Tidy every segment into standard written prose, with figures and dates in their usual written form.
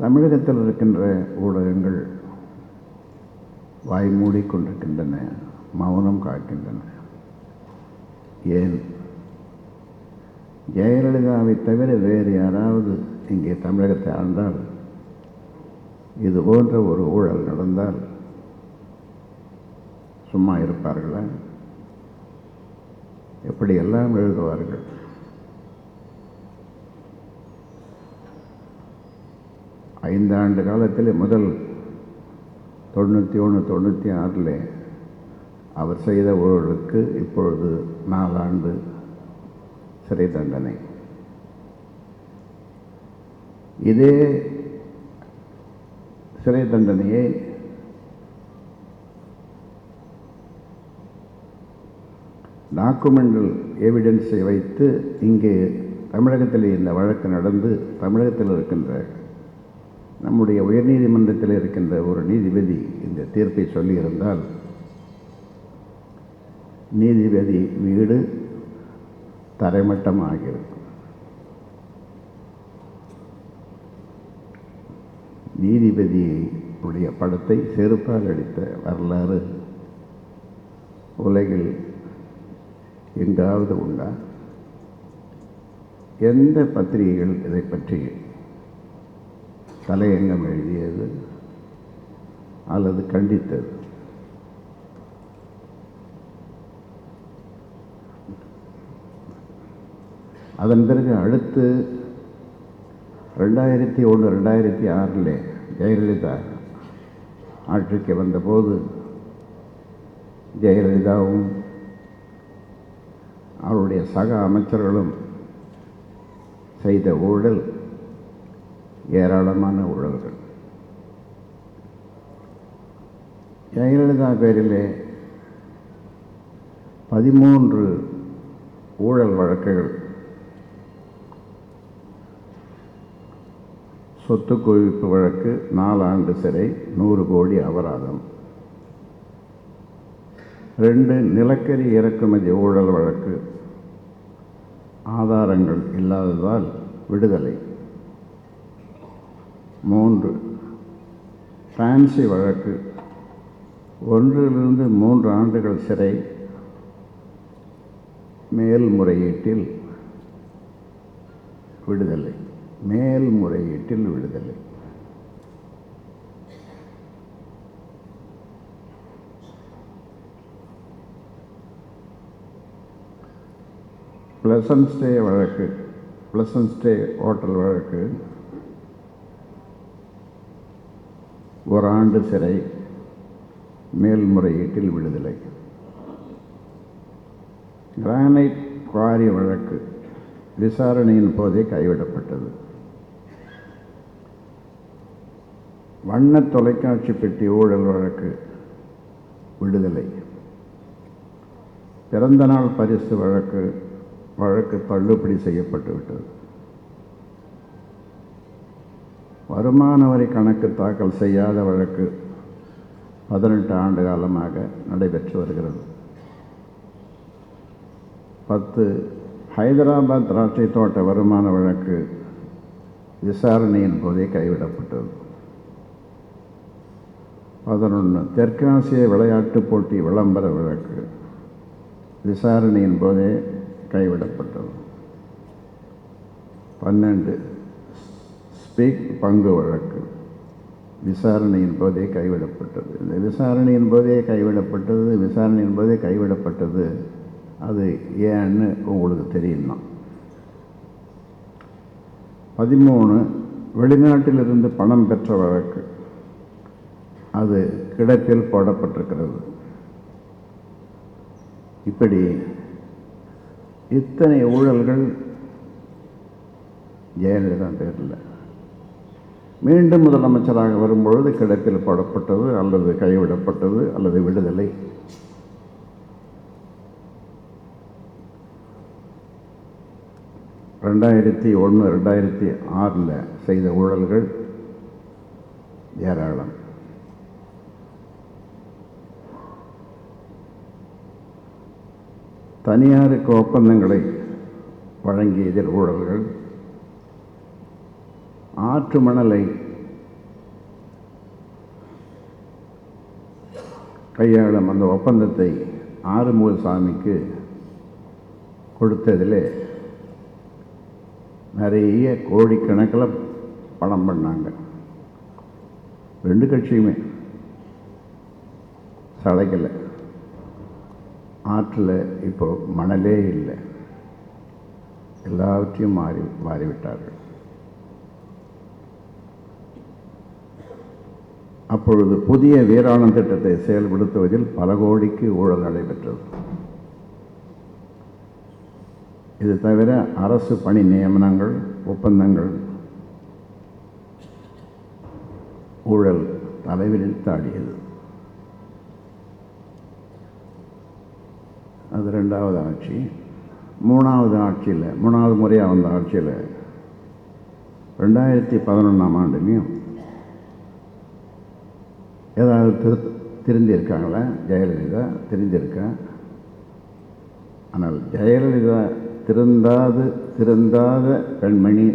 தமிழகத்தில் இருக்கின்ற ஊடகங்கள் வாய் மூடிக்கொண்டிருக்கின்றன, மௌனம் காக்கின்றன. ஏன்? ஜெயலலிதாவை தவிர வேறு யாராவது இங்கே தமிழகத்தை ஆண்டால், இது போன்ற ஒரு ஊழல் நடந்தால் சும்மா இருப்பார்களா? எப்படியெல்லாம் எழுதுவார்கள். ஐந்தாண்டு காலத்தில் முதல் 91, 96 அவர் செய்த ஊழலுக்கு இப்பொழுது 4 ஆண்டு சிறை தண்டனை. இதே சிறை தண்டனையை டாக்குமெண்டல் எவிடன்ஸை வைத்து இங்கே தமிழகத்தில் இந்த வழக்கு நடந்து தமிழகத்தில் இருக்கின்ற நம்முடைய உயர்நீதிமன்றத்தில் இருக்கின்ற ஒரு நீதிபதி இந்த தீர்ப்பை சொல்லியிருந்தால், நீதிபதி வீடு தரைமட்டமாகியிருக்கும். நீதிபதியுடைய படத்தை செருப்பால் அடித்த வரலாறு உலகில் எங்காவது உண்டா? எந்த பத்திரிகைகள் இதை பற்றி தலையங்கம் எழுதியது அல்லது கண்டித்தது? அதன் பிறகு அடுத்து 2001, 2006 ஜெயலலிதா ஆட்சிக்கு வந்தபோது ஜெயலலிதாவும் அவருடைய சக அமைச்சர்களும் செய்த ஊழல் ஏராளமான ஊழல்கள். ஜெயலலிதா பேரிலே 13 ஊழல் வழக்குகள், சொத்து குவிப்பு வழக்கு 4 ஆண்டு சிறை, 100 கோடி அபராதம். 2 நிலக்கரி இறக்குமதி ஊழல் வழக்கு, ஆதாரங்கள் இல்லாததால் விடுதலை. 3 ஃபேன்சி வழக்கு, 1 to 3 ஆண்டுகள் சிறை, மேல்முறையீட்டில் விடுதலை. மேல்முறையீட்டில் விடுதலை. பிளசன்ட் ஸ்டே வழக்கு, பிளசன்ட் ஸ்டே ஹோட்டல் வழக்கு, 1 ஆண்டு சிறை, மேல்முறையீட்டில் விடுதலை. கிரானைட் குவாரி வழக்கு விசாரணையின் போதே கைவிடப்பட்டது. வண்ண தொலைக்காட்சி பெட்டி ஊழல் வழக்கு விடுதலை. பிறந்தநாள் பரிசு வழக்கு தள்ளுபடி செய்யப்பட்டுவிட்டது. வருமான வரி கணக்கு தாக்கல் செய்யாத வழக்கு 18 ஆண்டு காலமாக நடைபெற்று வருகிறது. 10 ஹைதராபாத் திராட்சை தோட்ட வருமான வழக்கு விசாரணையின் போதே கைவிடப்பட்டது. 11 தெற்காசிய விளையாட்டுப் போட்டி விளம்பர வழக்கு விசாரணையின் போதே கைவிடப்பட்டது. 12 ஸ்பீக் பங்கு வழக்கு விசாரணையின் போதே கைவிடப்பட்டது. இந்த விசாரணையின் போதே கைவிடப்பட்டது அது ஏன்னு உங்களுக்கு தெரியுமா? 13 வெளிநாட்டிலிருந்து பணம் பெற்ற வழக்கு, அது கிடப்பில் போடப்பட்டிருக்கிறது. இப்படி இத்தனை ஊழல்கள் ஜெயலலிதா பேரில். மீண்டும் முதலமைச்சராக வரும்பொழுது கிடப்பில் போடப்பட்டது அல்லது கைவிடப்பட்டது அல்லது விடுதலை. ரெண்டாயிரத்தி 2006 செய்த ஊழல்கள் ஏராளம். தனியாருக்கு ஒப்பந்தங்களை வழங்கியதில் ஊழல்கள், ஆற்று மணலை கையாளும் அந்த ஒப்பந்தத்தை ஆறுமுகசாமிக்கு கொடுத்ததில் நிறைய கோடிக்கணக்கில் பணம் பண்ணாங்க. ரெண்டு கட்சியுமே சளைக்கலை. ஆற்றில் இப்போ மணலே இல்லை, எல்லாவற்றையும் மாறிவிட்டார்கள். அப்பொழுது புதிய வீராணம் திட்டத்தை செயல்படுத்துவதில் பல கோடிக்கு ஊழல் நடைபெற்றது. இது தவிர அரசு பணி நியமனங்கள், ஒப்பந்தங்கள் ஊழல் தலைவிரித்து ஆடியது. அது ரெண்டாவது ஆட்சி. மூணாவது முறையாக வந்த ஆட்சியில் 2011ஆம் ஆண்டுலையும் ஏதாவது திருந்திருக்காங்களா? ஜெயலலிதா திருந்திருக்கா? ஆனால் ஜெயலலிதா திருந்தாத பெண்மணி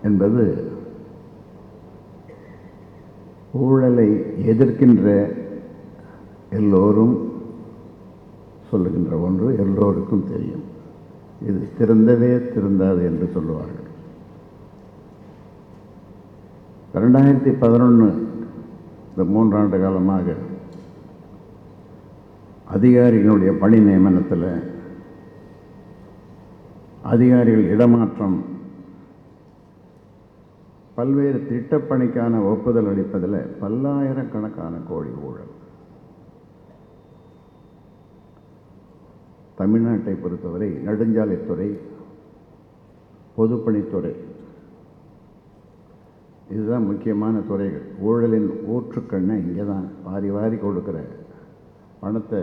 என்பது ஊழலை எதிர்க்கின்ற எல்லோரும் சொல்லுகின்ற ஒன்று, எல்லோருக்கும் தெரியும். இது திருந்தாது என்று சொல்லுவார்கள். 2011 இந்த 3 ஆண்டு காலமாக அதிகாரிகளுடைய பணி நியமனத்தில் அதிகாரிகள் இடமாற்றம், பல்வேறு திட்டப்பணிக்கான ஒப்புதல் அளிப்பதில் பல்லாயிரக்கணக்கான கோடி ஊழல். தமிழ்நாட்டை பொறுத்தவரை நெடுஞ்சாலைத்துறை, பொதுப்பணித்துறை, இதுதான் முக்கியமான துறைகள். ஊழலின் ஊற்றுக்கண்ணை இங்கே தான். வாரி கொடுக்குற பணத்தை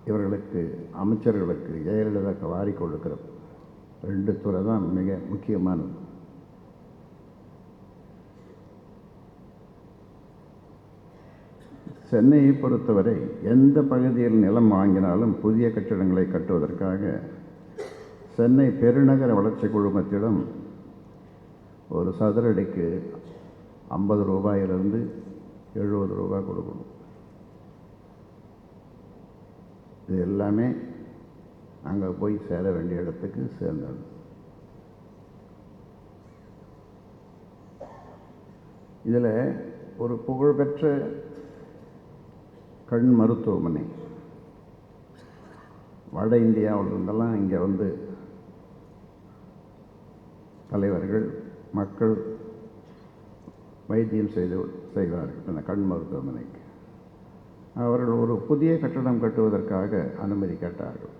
இவர்களுக்கு, அமைச்சர்களுக்கு, ஜெயலலிதாவுக்கு வாரி கொடுக்கிற 2 துறை தான் மிக முக்கியமானது. சென்னையை பொறுத்தவரை எந்த பகுதியில் நிலம் வாங்கினாலும் புதிய கட்டிடங்களை கட்டுவதற்காக சென்னை பெருநகர வளர்ச்சி குழுமத்திடம் ஒரு சதுரடிக்கு 50 ரூபாயிலிருந்து 70 ரூபாய் கொடுக்கணும். இது எல்லாமே அங்கே போய் சேர வேண்டிய இடத்துக்கு சேர்ந்தது. இதில் ஒரு புகழ்பெற்ற கண் மருத்துவமனை வட இந்தியாவிலிருந்தெல்லாம் இங்கே வந்து தலைவர்கள், மக்கள் வைத்தியம் செய்கிறார்கள் இந்த கண் மருத்துவமனைக்கு. அவர்கள் ஒரு புதிய கட்டடம் கட்டுவதற்காக அனுமதி கேட்டார்கள்.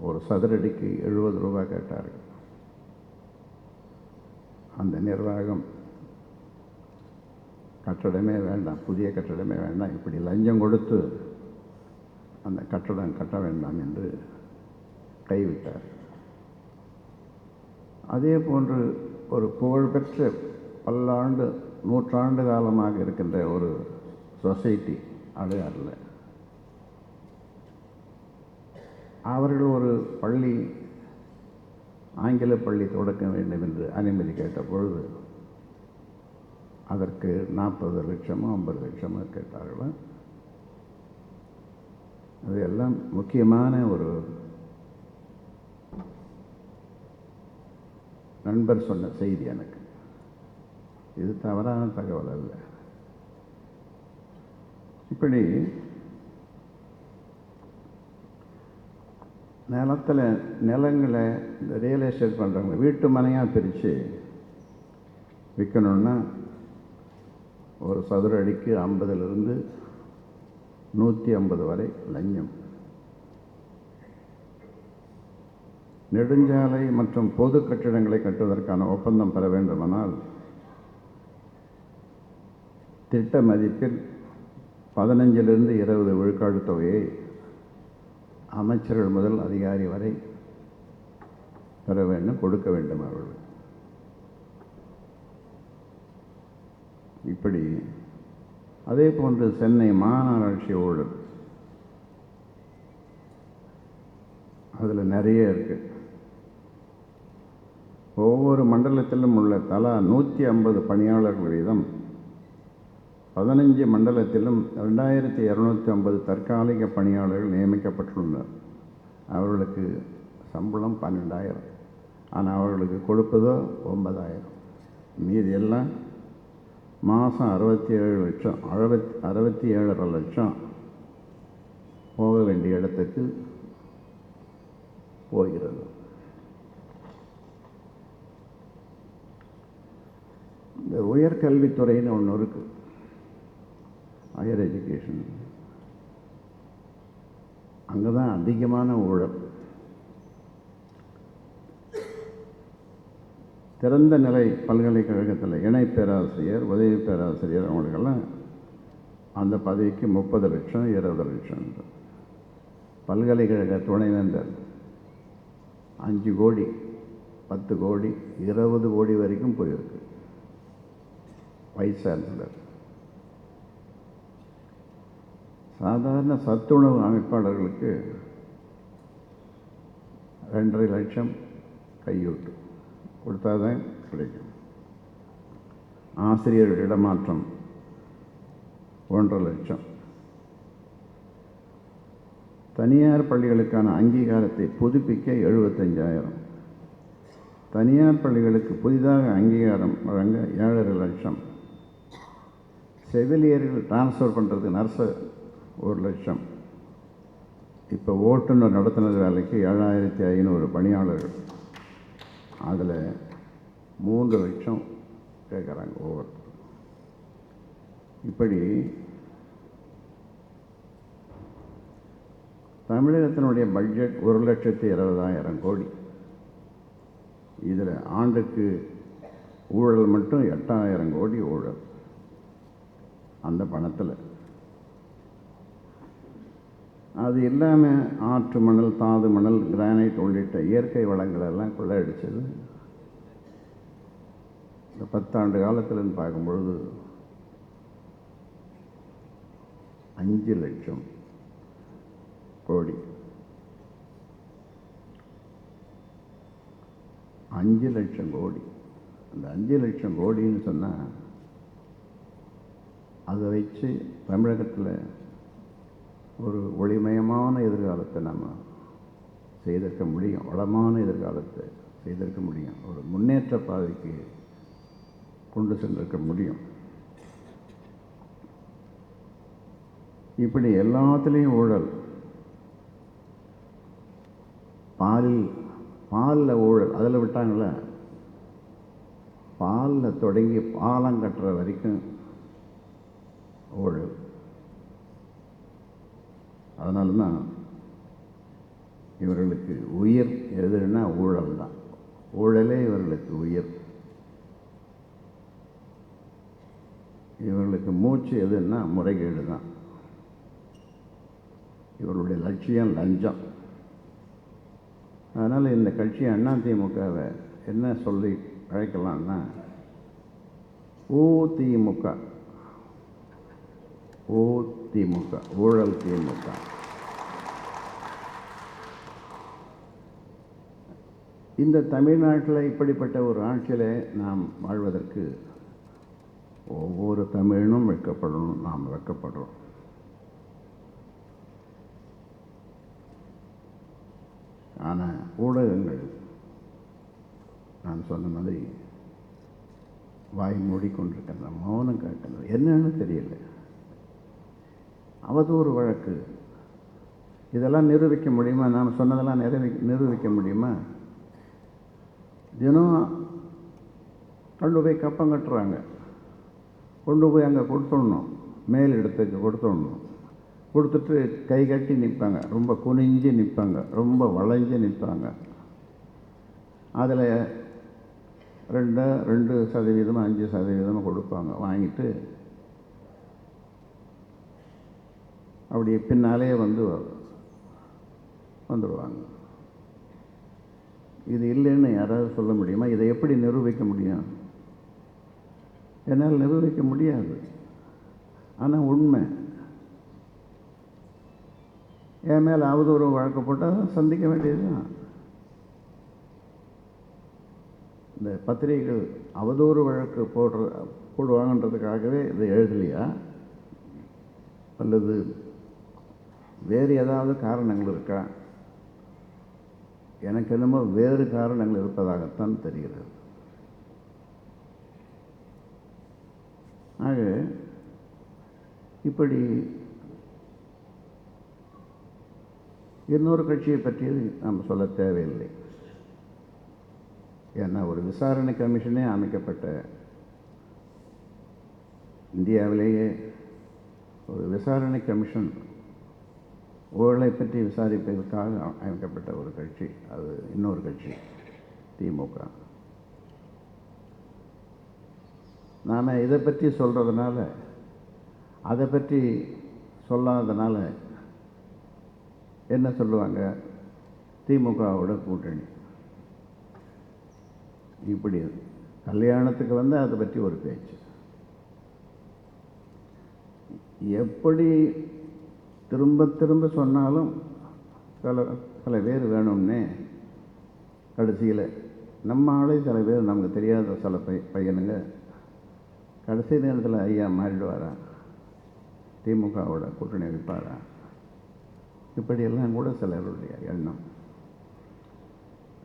ஒரு சதுரடிக்கு 70 ரூபாய் கேட்டார்கள். அந்த நிர்வாகம் கட்டடமே வேண்டாம், புதிய கட்டடமே வேண்டாம், இப்படி லஞ்சம் கொடுத்து அந்த கட்டடம் கட்ட வேண்டாம் என்று கைவிட்டார். அதே போன்று ஒரு புகழ்பெற்ற நூற்றாண்டு காலமாக இருக்கின்ற ஒரு சொசைட்டி அடையாறில் அவர்கள் ஒரு பள்ளி, ஆங்கில பள்ளி தொடக்க வேண்டும் என்று அனுமதி கேட்ட பொழுது அதற்கு 40 லட்சமோ 50 லட்சமோ கேட்டார்கள். அது எல்லாம் முக்கியமான ஒரு நண்பர் சொன்ன செய்தி எனக்கு. இது தவறான தகவல் அல்ல. இப்படி நிலங்களை இந்த ரியல் எஸ்டேட் பண்ணுறவங்க வீட்டு மனையாக பிரித்து விற்கணுன்னா ஒரு சதுர அடிக்கு 50லிருந்து 150 வரை லஞ்சம். நெடுஞ்சாலை மற்றும் பொது கட்டிடங்களை கட்டுவதற்கான ஒப்பந்தம் பெற வேண்டுமானால் திட்ட மதிப்பில் 15லிருந்து 20 விழுக்காடு தொகையை அமைச்சர்கள் முதல் அதிகாரி வரை பெற வேண்டும், கொடுக்க வேண்டும் அவர்கள். இப்படி அதே போன்று சென்னை மாநகராட்சி ஊழல், அதில் நிறைய இருக்கு. ஒவ்வொரு மண்டலத்திலும் உள்ள தலா 150 பணியாளர்கள் வீதம் 15 மண்டலத்திலும் 2250 தற்காலிக பணியாளர்கள் நியமிக்கப்பட்டுள்ளனர். அவர்களுக்கு சம்பளம் 12,000, ஆனால் அவர்களுக்கு கொடுப்பதோ 9,000. மீதி எல்லாம் மாதம் 67 லட்சம், 67.5 லட்சம் போக வேண்டிய இடத்துக்கு போகிறது. இந்த உயர்கல்வித்துறைன்னு ஒன்று இருக்குது, ஹையர் எஜுகேஷன். அங்கே தான் அதிகமான ஊழல். திறந்த நிலை பல்கலைக்கழகத்தில் இணை பேராசிரியர், உதவி பேராசிரியர், அவங்களுக்கெல்லாம் அந்த பதவிக்கு 30 லட்சம், 20 லட்சம். பல்கலைக்கழக துணைவேந்தர் 5 கோடி, 10 கோடி, 20 கோடி வரைக்கும் போயிருக்கு. Vice chancellor. சாதாரண சத்துணவு அமைப்பாளர்களுக்கு 2.5 லட்சம் கையூட்டு கொடுத்தாதான் கிடைக்கும். ஆசிரியர்கள் இடமாற்றம் 1.5 லட்சம். தனியார் பள்ளிகளுக்கான அங்கீகாரத்தை புதுப்பிக்க 75,000. தனியார் பள்ளிகளுக்கு புதிதாக அங்கீகாரம் வழங்க 7.5 லட்சம். செவிலியர்கள் டிரான்ஸ்ஃபர் பண்ணுறது, நர்ஸை 1 லட்சம். இப்போ ஓட்டுநர் நடத்துனர் வேலைக்கு 7,500 பணியாளர்கள், அதில் 3 லட்சம் கேட்குறாங்க ஒவ்வொருத்தர். இப்படி தமிழகத்தினுடைய பட்ஜெட் 1,20,000 கோடி. இதில் ஆண்டுக்கு ஊழல் மட்டும் 8,000 கோடி ஊழல். அந்த பணத்தில் அது இல்லாமல் ஆற்று மணல், தாது மணல், கிரானைட் உள்ளிட்ட இயற்கை வளங்களெல்லாம் கொள்ளையடிச்சது இந்த 10 ஆண்டு காலத்தில்னு பார்க்கும்பொழுது 5 லட்சம் கோடி. 5 லட்சம் கோடி. அந்த 5 லட்சம் கோடின்னு சொன்னால் அதை வச்சு தமிழகத்தில் ஒரு ஒளிமயமான எதிர்காலத்தை நம்ம செய்திருக்க முடியும், வளமான எதிர்காலத்தை செய்திருக்க முடியும், ஒரு முன்னேற்ற பாதைக்கு கொண்டு சென்றிருக்க முடியும். இப்படி எல்லாத்துலேயும் ஊழல். பாலில் ஊழல், அதில் விட்டாங்கள, பாலில் தொடங்கி பாலம் கட்டுற வரைக்கும் ஊழல். அதனால தான் இவர்களுக்கு உயிர் எதுன்னா ஊழல் தான். ஊழலே இவர்களுக்கு உயிர். இவர்களுக்கு மூச்சு எதுன்னா முறைகேடு தான். இவர்களுடைய லட்சியம் லஞ்சம். அதனால் இந்த கட்சி அதிமுகவை என்ன சொல்லி அழைக்கலாம்னா, ஊதிமுக, ஊதிமுக, ஊழல் திமுக. இந்த தமிழ்நாட்டில் இப்படிப்பட்ட ஒரு ஆட்சியில் நாம் வாழ்வதற்கு ஒவ்வொரு தமிழனும் வெட்கப்படணும். நாம் வெட்கப்படுறோம். ஆனால் ஊடகங்கள் நான் சொன்ன மாதிரி வாய் மூடிக்கொண்டிருக்கின்ற, மௌனம் காட்டுறது, என்னன்னு தெரியல. அவதூறு வழக்கு, இதெல்லாம் நிரூபிக்க முடியுமா? நாம் சொன்னதெல்லாம் நிரூபிக்க முடியுமா? தினம் கொண்டு போய் கப்பம் கட்டுறாங்க, கொண்டு போய் அங்கே கொடுத்துடணும், மேல் இடத்துக்கு கொடுத்துடணும். கொடுத்துட்டு கை கட்டி நிற்பாங்க, ரொம்ப குனிஞ்சு நிற்பாங்க, ரொம்ப வளைஞ்சு நிற்பாங்க. அதில் 2% 5% கொடுப்பாங்க. வாங்கிட்டு அப்படி பின்னாலே வந்துடுவாங்க. இது இல்லைன்னு யாராவது சொல்ல முடியுமா? இதை எப்படி நிரூபிக்க முடியும்? என்னால் நிரூபிக்க முடியாது. ஆனால் உண்மை. என் மேலே அவதூறு வழக்கு போட்டால் சந்திக்க வேண்டியதுதான். இந்த பத்திரிகைகள் அவதூறு வழக்கு போடுவாங்கன்றதுக்காகவே இதை எழுதலையா, அல்லது வேறு ஏதாவது காரணங்கள் இருக்கா? எனக்கு என்னமோ வேறு காரணங்கள் இருப்பதாகத்தான் தெரிகிறது. ஆக இப்படி இன்னொரு கட்சியை பற்றியது நாம் சொல்ல தேவையில்லை. ஏன்னா ஒரு விசாரணை கமிஷனே அமைக்கப்பட்ட இந்தியாவிலேயே ஒரு விசாரணை கமிஷன் ஊழலை பற்றி விசாரிப்பதற்காக அமைக்கப்பட்ட ஒரு கட்சி, அது இன்னொரு கட்சி திமுக. நாம் இதை பற்றி சொல்கிறதுனால, அதை பற்றி சொல்லாததுனால என்ன சொல்லுவாங்க, திமுகவோட கூட்டணி. இப்படி கல்யாணத்துக்கு வந்து அதை பற்றி ஒரு பேச்சு. எப்படி திரும்ப திரும்ப சொன்னாலும் சில பேர் வேணும்னே கடைசியில் நம்ம ஆளே சில பேர் நமக்கு தெரியாத சில பையனுங்க கடைசி நேரத்தில் ஐயா மாறிடுவாரா, திமுகவோட கூட்டணி வைப்பாரா, இப்படியெல்லாம் கூட சிலருடைய எண்ணம்.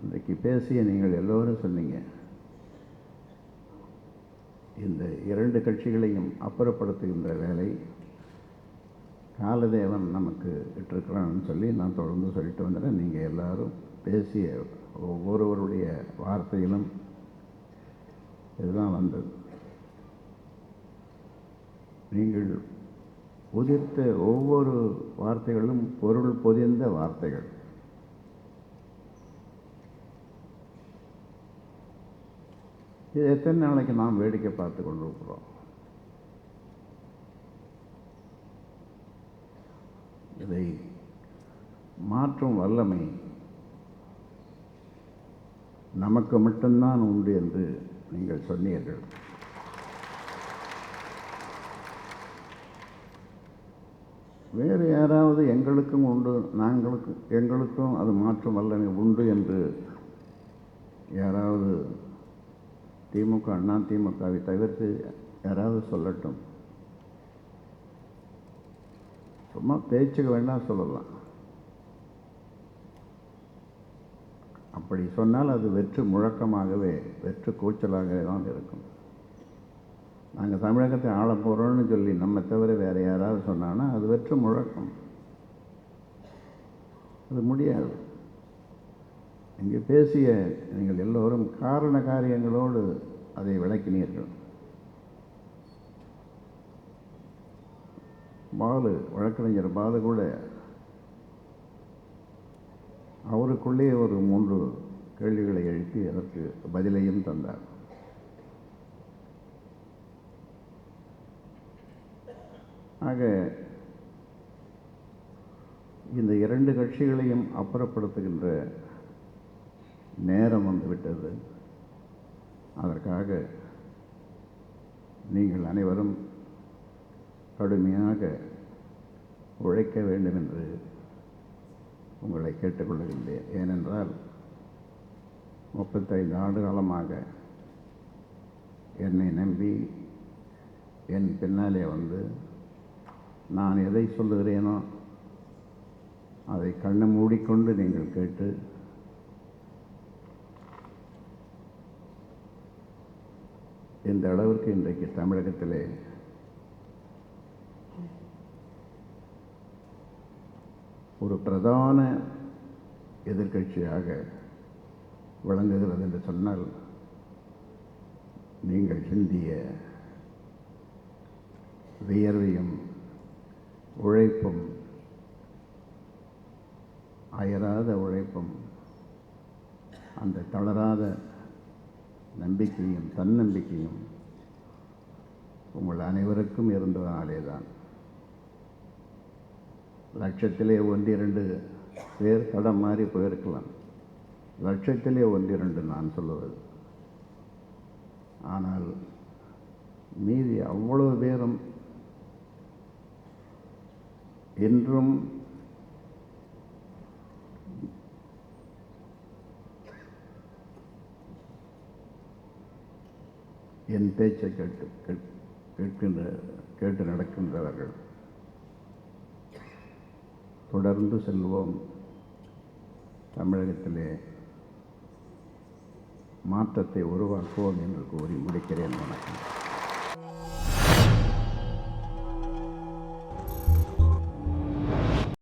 இன்றைக்கு பேசிய நீங்கள் எல்லோரும் சொன்னீங்க, இந்த இரண்டு கட்சிகளையும் அப்புறப்படுத்துகின்ற வேலை காலதேவன் நமக்கு இட்டிருக்கிறான்னு சொல்லி நான் தொடர்ந்து சொல்லிட்டு வந்துடுறேன். நீங்கள் எல்லாரும் பேசிய ஒவ்வொருவருடைய வார்த்தையிலும் இதுதான் வந்தது. நீங்கள் உதிர்த்த ஒவ்வொரு வார்த்தைகளும் பொருள் பொதிந்த வார்த்தைகள். இது எத்தனை நாளைக்கு நாம் வேடிக்கை பார்த்து கொண்டிருக்கிறோம்? இதை மாற்றும் வல்லமை நமக்கு மட்டும்தான் உண்டு என்று நீங்கள் சொன்னீர்கள். வேறு யாராவது எங்களுக்கும் உண்டு, எங்களுக்கும் அது மாற்றும் வல்லமை உண்டு என்று யாராவது திமுக, அண்ணா திமுகவை தவிர்த்து யாராவது சொல்லட்டும். சும்மா பேச்சுக்கு வேண்டாம் சொல்லலாம். அப்படி சொன்னால் அது வெற்று முழக்கமாகவே, வெற்று கூச்சலாகவே தான் இருக்கும். நாங்கள் தமிழகத்தை ஆள போகிறோம்னு சொல்லி நம்ம தவிர வேறு யாராவது சொன்னாங்கன்னா அது வெற்று முழக்கம். அது முடியாது. இங்கே பேசிய நீங்கள் எல்லோரும் காரண காரியங்களோடு அதை விளக்கினீர்கள். பாலு, வழக்கறிஞர் பாலு கூட அவருக்குள்ளே ஒரு 3 கேள்விகளை எழுப்பி அதற்கு பதிலையும் தந்தார். ஆக இந்த 2 கட்சிகளையும் அப்புறப்படுத்துகின்ற நேரம் வந்துவிட்டது. அதற்காக நீங்கள் அனைவரும் கடுமையாக உழைக்க வேண்டும் என்று உங்களை கேட்டுக்கொள்கின்றேன். ஏனென்றால் 35 ஆண்டு காலமாக என்னை நம்பி என் பின்னாலே வந்து நான் எதை சொல்லுகிறேனோ அதை கண்ணை மூடிக்கொண்டு நீங்கள் கேட்டு இந்த அளவிற்கு இன்றைக்கு தமிழகத்திலே ஒரு பிரதான எதிர்க்கட்சியாக விளங்குகிறது என்று சொன்னால் நீங்கள் சிந்திய வியர்வையும் உழைப்பும், அயராத உழைப்பும், அந்த தளராத நம்பிக்கையும் தன்னம்பிக்கையும் உங்கள் அனைவருக்கும் இருந்ததனாலே தான் லட்சத்திலே 1-2 பேர் தடம் மாறி போயிருக்கலாம். லட்சத்திலே 1-2 நான் சொல்லுவது. ஆனால் மீதி அவ்வளவு பேரும் என்றும் என் பேச்சை கேட்டு நடக்கின்றவர்கள் தொடர்ந்து செல்வோம். தமிழகத்திலே மாற்றத்தை உருவாக்குவோம் என்று கூறி முடிக்கிறேன். வணக்கம்.